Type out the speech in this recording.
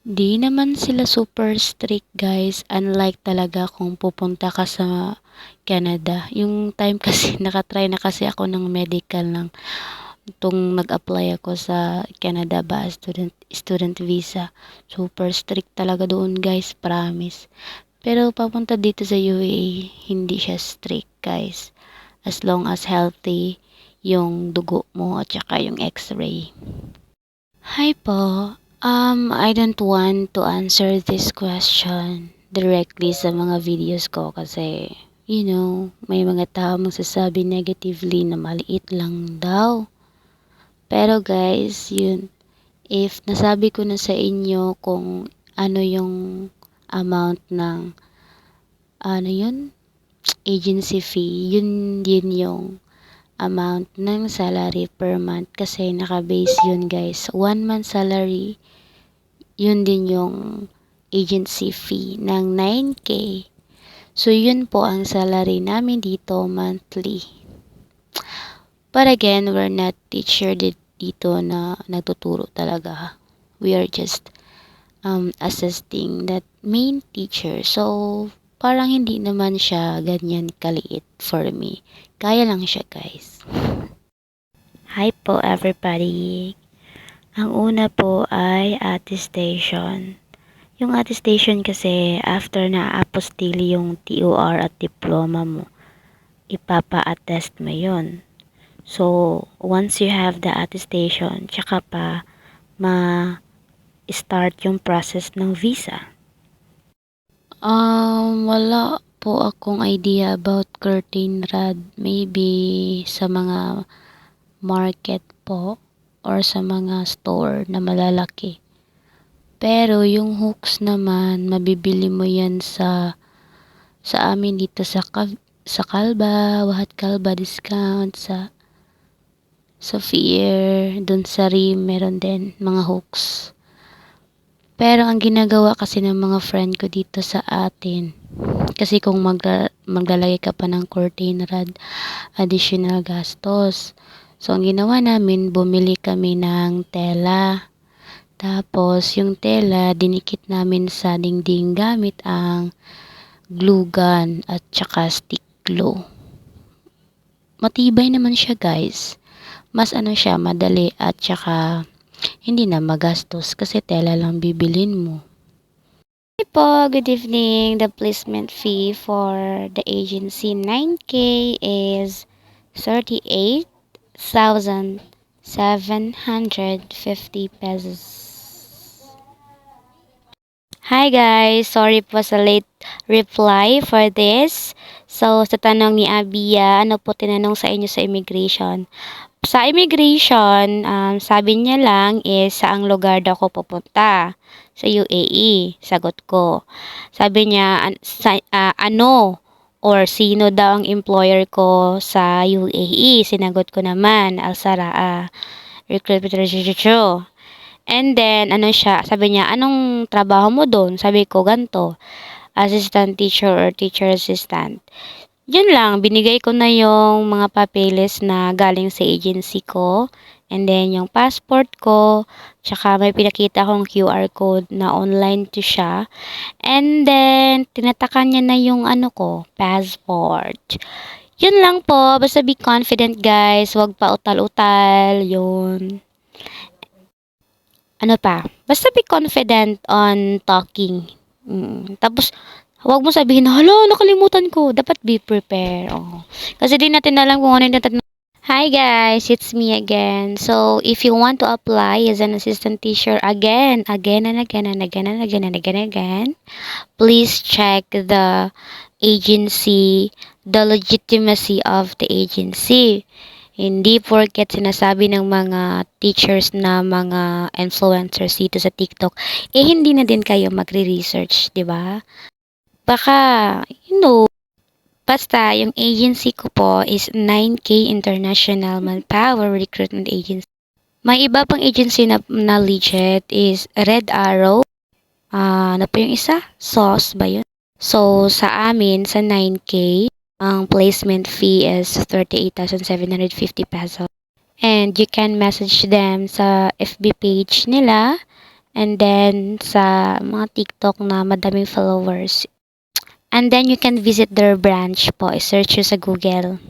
Di naman sila super strict guys, unlike talaga kung pupunta ka sa Canada. Yung time kasi nakatry na kasi ako ng medical lang itong nag-apply ako sa Canada ba, student visa. Super strict talaga doon guys, promise. Pero papunta dito sa UAE, hindi siya strict guys. As long as healthy yung dugo mo at saka yung x-ray. Hi po. I don't want to answer this question directly sa mga videos ko kasi, may mga tao magsasabi negatively na maliit lang daw. Pero guys, yun, if nasabi ko na sa inyo kung ano yung amount ng, agency fee, yun yung amount ng salary per month kasi naka-base yun guys. 1 month salary, yun din yung agency fee ng 9K. So, yun po ang salary namin dito monthly. But again, we're not teacher dito na nagtuturo talaga. We are just assisting that main teacher. So, parang hindi naman siya ganyan kaliit for me. Kaya lang siya guys. Hi po everybody. Ang una po ay attestation. Yung attestation kasi after na apostille yung TOR at diploma mo, ipapa-attest mo yun. So, once you have the attestation, tsaka pa ma-start yung process ng visa. Wala po akong idea about curtain rod. Maybe sa mga market po or sa mga store na malalaki. Pero yung hooks naman, mabibili mo yan sa amin dito sa Kalba, Wahat Kalba discount, sa Fear, dun sa Rim, meron din mga hooks. Pero ang ginagawa kasi ng mga friend ko dito sa atin, kasi kung maglalagay ka pa ng curtain rod, additional gastos. So, ang ginawa namin, bumili kami ng tela. Tapos, yung tela, dinikit namin sa dingding gamit ang glue gun at saka stick glue. Matibay naman siya guys. Mas siya, madali at saka hindi na magastos kasi tela lang bibilin mo. Hi po, good evening. The placement fee for the agency 9K is 38,750 pesos. Hi guys, sorry po sa late reply for this. So, sa tanong ni Abia, ano po tinanong sa inyo sa immigration? Sa immigration, sabi niya lang is saang lugar daw ko pupunta. Sa UAE, sagot ko. Sabi niya, ano or sino daw ang employer ko sa UAE? Sinagot ko naman, Al-Saraa. Recruitment Registration. And then, sabi niya, anong trabaho mo doon? Sabi ko, ganto, assistant teacher or teacher assistant. Yun lang, binigay ko na yung mga papeles na galing sa agency ko. And then, yung passport ko, tsaka may pinakita akong QR code na online to siya. And then, tinatakan niya na yung passport. Yun lang po, basta be confident guys, wag pa utal-utal, yun. Ano pa, basta be confident on talking. Tapos, huwag mo sabihin na, hala, nakalimutan ko. Dapat be prepared. Oh. Kasi di natin alam kung ano yung tatanong. Hi guys, it's me again. So, if you want to apply as an assistant teacher again and again, please check the agency, the legitimacy of the agency. Hindi porket sinasabi ng mga teachers na mga influencers dito sa TikTok, hindi na din kayo magre-research, di ba? Baka, basta yung agency ko po is 9K International Manpower Recruitment Agency. May iba pang agency na legit is Red Arrow. Ano pa yung isa? Sauce ba yun? So, sa amin, sa 9K, ang placement fee is 38,750 pesos. And you can message them sa FB page nila. And then sa mga TikTok na madaming followers. And then you can visit their branch po. I-search nyo sa Google.